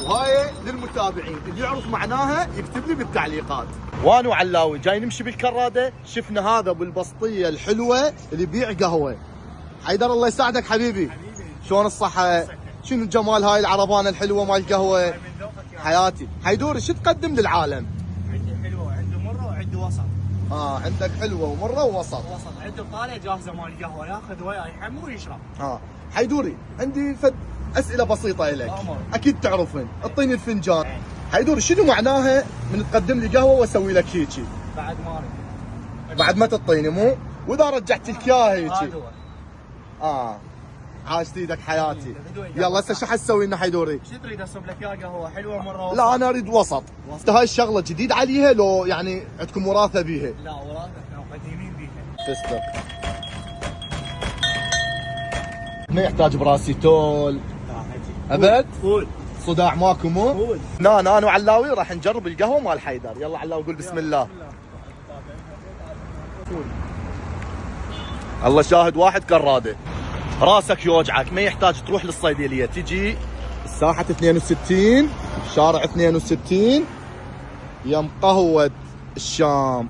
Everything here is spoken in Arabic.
وهاي للمتابعين اللي يعرف معناها يكتب لي بالتعليقات. وانا وعلاوي جاي نمشي بالكراده، شفنا هذا بالبسطيه الحلوه اللي يبيع قهوه. حيدر الله يساعدك حبيبي. شلون الصحه؟ شنو الجمال هاي العربانه الحلوه مال القهوه؟ حياتي. حيدوري شو تقدم للعالم؟ عندي حلوه وعندي مره وعندي وسط. عندك حلوه ومره ووسط. عندي طالع جاهزه مال القهوه، ياخذ وياه يحمر ويشرب. حيدوري عندي اسئله بسيطه لك. اكيد تعرفن، اعطيني الفنجان. حيدوري شنو معناها من تقدم لي قهوه واسوي لك هيجي؟ بعد ما بعد ما تعطيني مو؟ واذا رجعت لك اياها هيجي. عاشت ايدك حياتي. يلا هسه شو حتسوي لنا حيدوري؟ شو تريد اصب لك اياها قهوه حلوه مره وسط؟ لا انا اريد وسط. هاي الشغله جديد عليها لو يعني عندكم وراثه بيها؟ لا وراثه، احنا قديمين بيها. تسلم. ما يحتاج براسيتول ابد؟ فول. صداع ماكو مو؟ فول. انا وعلاوي راح نجرب القهوه مال حيدر. يلا علاوي قول بسم الله. الله شاهد واحد كراده. راسك يوجعك ما يحتاج تروح للصيدليه، تجي الساحه 62 شارع 62 يم قهوه الشام.